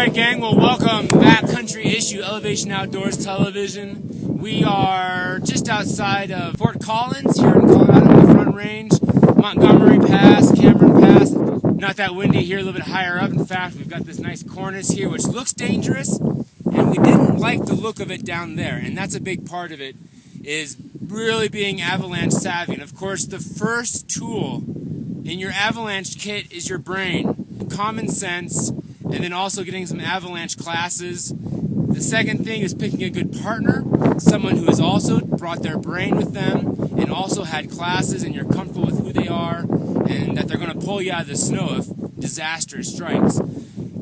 Alright gang, well welcome Backcountry Issue Elevation Outdoors Television. We are just outside of Fort Collins here in Colorado on the Front Range. Montgomery Pass, Cameron Pass. Not that windy here, a little bit higher up. In fact, we've got this nice cornice here which looks dangerous, and we didn't like the look of it down there, and that's a big part of it, is really being avalanche savvy. And of course the first tool in your avalanche kit is your brain, common sense, and then also getting some avalanche classes. The second thing is picking a good partner, someone who has also brought their brain with them and also had classes and you're comfortable with who they are and that they're going to pull you out of the snow if disaster strikes.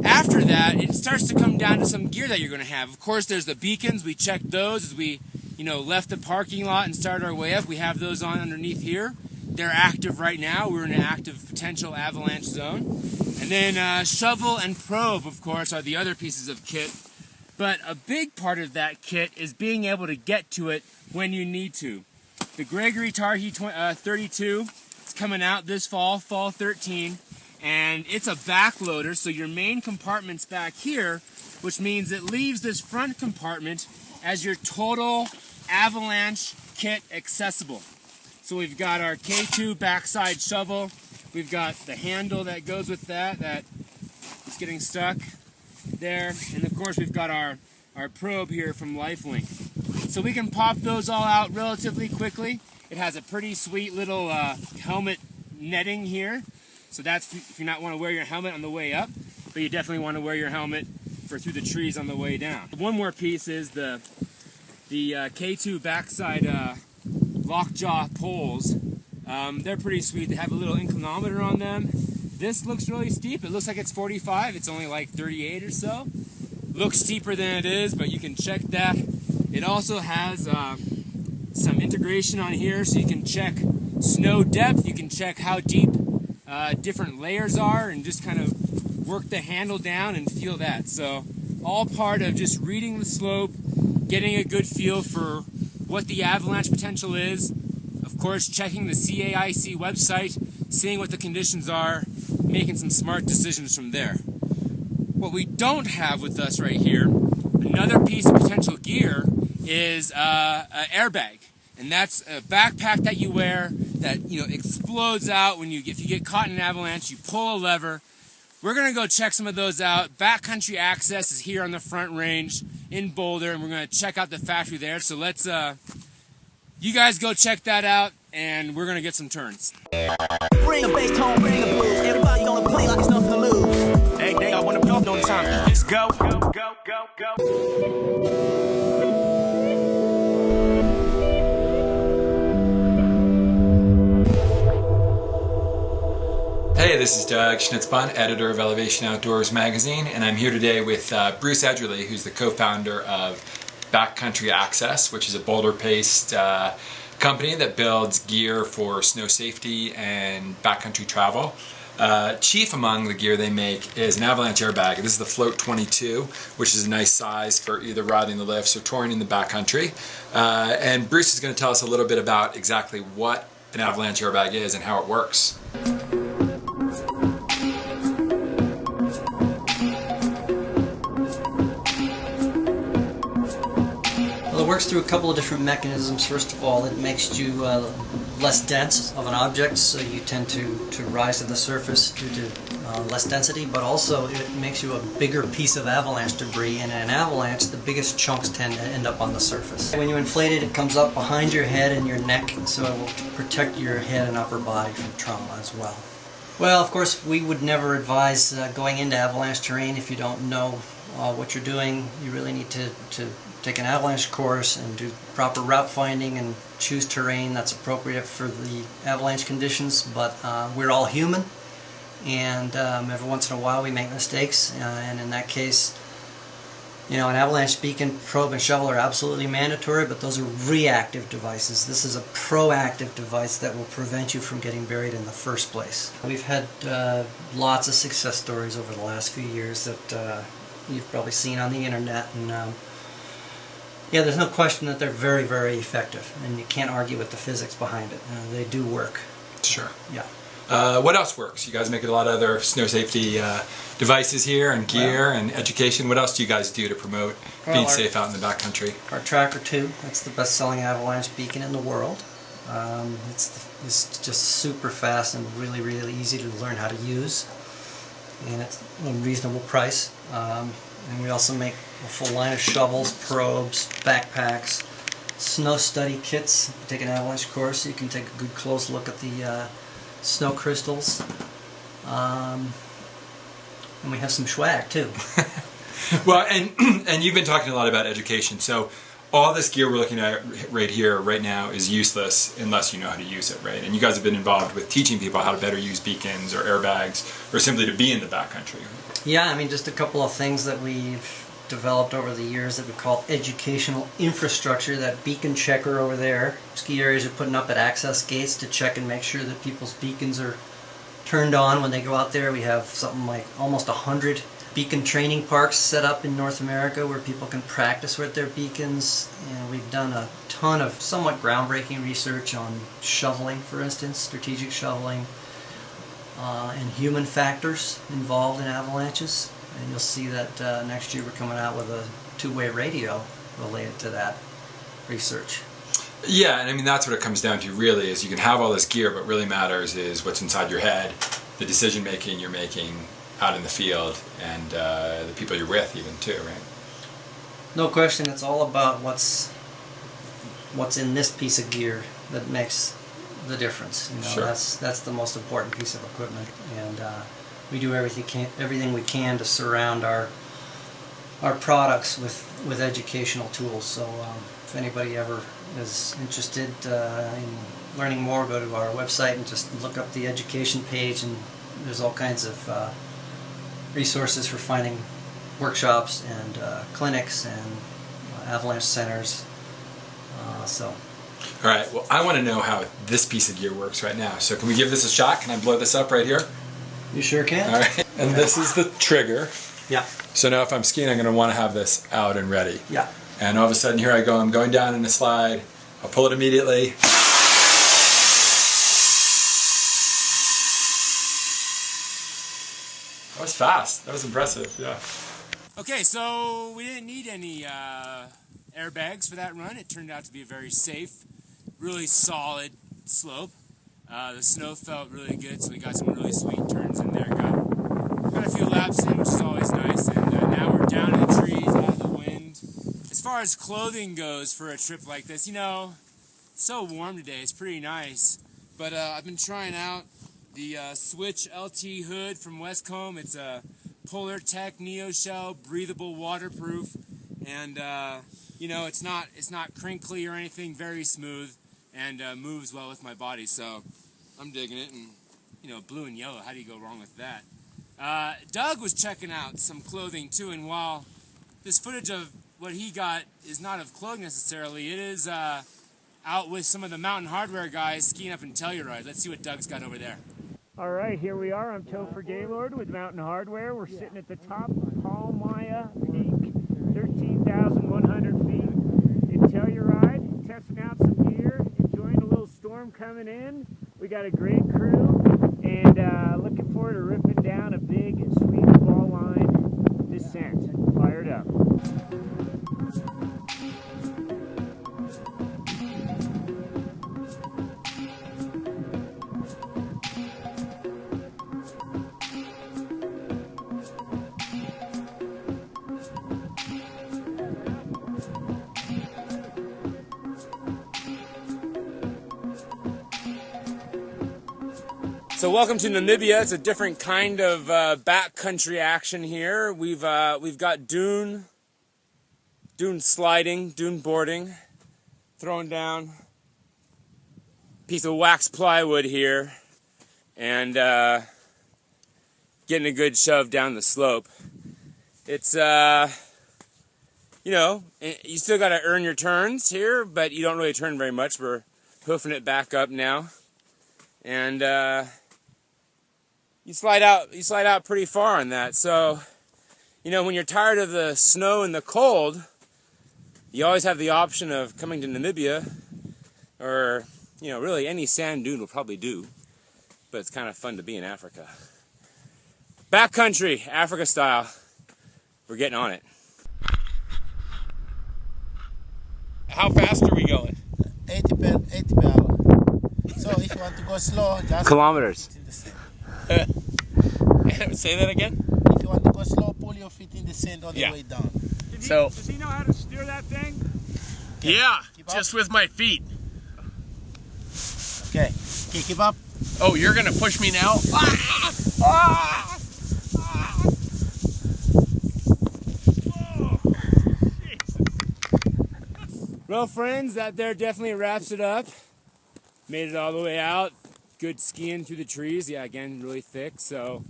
After that, it starts to come down to some gear that you're going to have. Of course, there's the beacons. We checked those as we left the parking lot and started our way up. We have those on underneath here. They're active right now. We're in an active potential avalanche zone. And then shovel and probe, of course, are the other pieces of kit. But a big part of that kit is being able to get to it when you need to. The Gregory Tarhi 32 is coming out this fall, fall 13, and it's a backloader, so your main compartment's back here, which means it leaves this front compartment as your total avalanche kit accessible. So we've got our K2 backside shovel. We've got the handle that goes with that is getting stuck there. And of course we've got our probe here from LifeLink. So we can pop those all out relatively quickly. It has a pretty sweet little helmet netting here. So that's if you not want to wear your helmet on the way up, but you definitely want to wear your helmet for through the trees on the way down. One more piece is the K2 backside lockjaw poles. They're pretty sweet. They have a little inclinometer on them. This looks really steep. It looks like it's 45. It's only like 38 or so. Looks steeper than it is, but you can check that. It also has some integration on here, so you can check snow depth. You can check how deep different layers are and just kind of work the handle down and feel that. So all part of just reading the slope, getting a good feel for what the avalanche potential is. Of course, checking the CAIC website, seeing what the conditions are, making some smart decisions from there. What we don't have with us right here, another piece of potential gear, is an airbag. And that's a backpack that you wear that explodes out if you get caught in an avalanche. You pull a lever. We're going to go check some of those out. Backcountry Access is here on the Front Range in Boulder, and we're going to check out the factory there. So let's you guys go check that out, and we're gonna get some turns. Bring the bass tone, bring the blues. Everybody gonna play like there's nothing to lose. Hey, they got one of them on time. Just go, go, go, go, go. Hey, this is Doug Schnitzbahn, editor of Elevation Outdoors magazine, and I'm here today with Bruce Edgerly, who's the co-founder of Backcountry Access, which is a Boulder-based company that builds gear for snow safety and backcountry travel. Chief among the gear they make is an avalanche airbag. This is the Float 22, which is a nice size for either riding the lifts or touring in the backcountry. And Bruce is going to tell us a little bit about exactly what an avalanche airbag is and how it works. It works through a couple of different mechanisms. First of all, it makes you less dense of an object, so you tend to rise to the surface due to less density, but also it makes you a bigger piece of avalanche debris, and in an avalanche the biggest chunks tend to end up on the surface. When you inflate it, it comes up behind your head and your neck, so it will protect your head and upper body from trauma as well. Well, of course, we would never advise going into avalanche terrain if you don't know what you're doing. You really need to take an avalanche course and do proper route finding and choose terrain that's appropriate for the avalanche conditions. But we're all human, and every once in a while we make mistakes, and in that case, an avalanche beacon, probe, and shovel are absolutely mandatory, but those are reactive devices. This is a proactive device that will prevent you from getting buried in the first place. We've had lots of success stories over the last few years that you've probably seen on the internet, and yeah, there's no question that they're very, very effective, and you can't argue with the physics behind it. They do work. Sure. Yeah. What else works? You guys make a lot of other snow safety devices here and gear and education. What else do you guys do to promote being safe out in the backcountry? Our Tracker 2, that's the best-selling avalanche beacon in the world. It's just super fast and really, really easy to learn how to use, and it's a reasonable price. And we also make a full line of shovels, probes, backpacks, snow study kits. If you take an avalanche course, you can take a good close look at the snow crystals. And we have some swag too. Well, and you've been talking a lot about education, so all this gear we're looking at right here, right now, is useless unless you know how to use it, right? And you guys have been involved with teaching people how to better use beacons or airbags, or simply to be in the backcountry. Yeah, I mean, just a couple of things that we've developed over the years that we call educational infrastructure. That beacon checker over there, ski areas are putting up at access gates to check and make sure that people's beacons are turned on when they go out there. We have something like almost 100 beacon training parks set up in North America where people can practice with their beacons, and we've done a ton of somewhat groundbreaking research on shoveling, for instance, strategic shoveling, and human factors involved in avalanches. And you'll see that next year we're coming out with a two-way radio related to that research. Yeah, and I mean that's what it comes down to really, is you can have all this gear, but what really matters is what's inside your head, the decision making you're making out in the field, and the people you're with even too, right? No question, it's all about what's in this piece of gear that makes the difference. You know, sure. That's the most important piece of equipment, and we do everything we can to surround our products with educational tools. So if anybody ever is interested in learning more, go to our website and just look up the education page, and there's all kinds of resources for finding workshops and clinics and avalanche centers. All right, well, I want to know how this piece of gear works right now. So can we give this a shot? Can I blow this up right here? You sure can. All right, and this is the trigger. Yeah. So now if I'm skiing, I'm going to want to have this out and ready. Yeah. And all of a sudden, here I go. I'm going down in a slide. I'll pull it immediately. That was fast. That was impressive, yeah. Okay, so we didn't need any airbags for that run. It turned out to be a very safe, really solid slope. The snow felt really good, so we got some really sweet turns in there. Got a few laps in, which is always nice. And now we're down in the trees, out of the wind. As far as clothing goes for a trip like this, you know, it's so warm today. It's pretty nice. But I've been trying out the Switch LT hood from Westcomb. It's a Polar Tech Neo Shell, breathable, waterproof, and you know, it's not crinkly or anything. Very smooth and moves well with my body. So I'm digging it. And you know, blue and yellow. How do you go wrong with that? Doug was checking out some clothing too, and while this footage of what he got is not of clothing necessarily, it is out with some of the Mountain Hardwear guys skiing up in Telluride. Let's see what Doug's got over there. All right, here we are. I'm Topher Gaylord with Mountain Hardwear. We're sitting at the top of Palmaya Peak, 13,100 feet in Telluride, testing out some gear, enjoying a little storm coming in. We got a great crew, and looking forward to ripping down a big, sweet fall line descent. Fired up. So welcome to Namibia. It's a different kind of backcountry action here. We've got dune sliding, dune boarding, throwing down a piece of wax plywood here, and getting a good shove down the slope. It's you know, you still got to earn your turns here, but you don't really turn very much. We're hoofing it back up now, and you slide out pretty far on that. So, you know, when you're tired of the snow and the cold, you always have the option of coming to Namibia, or, you know, really any sand dune will probably do. but it's kind of fun to be in Africa. Backcountry, Africa style. We're getting on it. How fast are we going? 80 per hour. So if you want to go slow, just Kilometers. put it in the sand. Say that again? If you want to go slow, pull your feet in the sand all the way down. Does he know how to steer that thing? Yeah, Keep up. just with my feet. Okay, keep up. Oh, you're gonna push me now? Ah! Ah! Ah! Whoa. Jesus. Well, friends, that there definitely wraps it up. Made it all the way out. Good skiing through the trees. Yeah, again, really thick. So,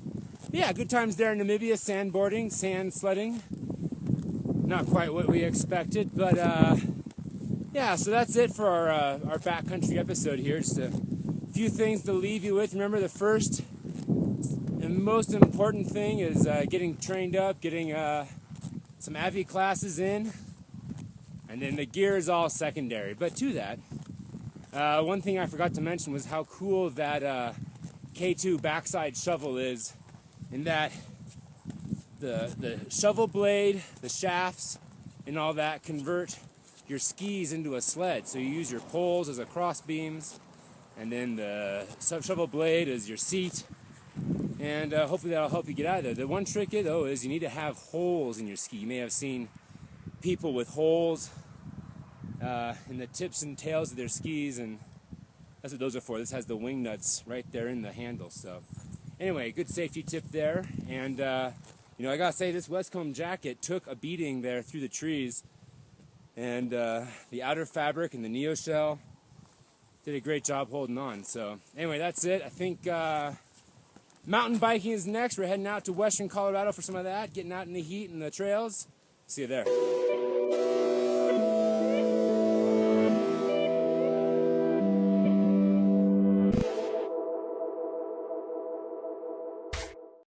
yeah, good times there in Namibia. Sandboarding, sand sledding. Not quite what we expected, but yeah. So that's it for our backcountry episode here. Just a few things to leave you with. Remember, the first and most important thing is getting trained up, getting some AVI classes in, and then the gear is all secondary. But to that, one thing I forgot to mention was how cool that K2 backside shovel is, in that the shovel blade, the shafts, and all that convert your skis into a sled. So you use your poles as a cross beams, and then the shovel blade is your seat, and hopefully that'll help you get out of there. The one trick though is you need to have holes in your ski. You may have seen people with holes in the tips and tails of their skis, and that's what those are for. This has the wing nuts right there in the handle. So anyway, good safety tip there. And you know, I gotta say, this Westcomb jacket took a beating there through the trees, and the outer fabric and the neo shell did a great job holding on. So anyway, that's it. I think mountain biking is next. We're heading out to western Colorado for some of that, getting out in the heat and the trails. See you there.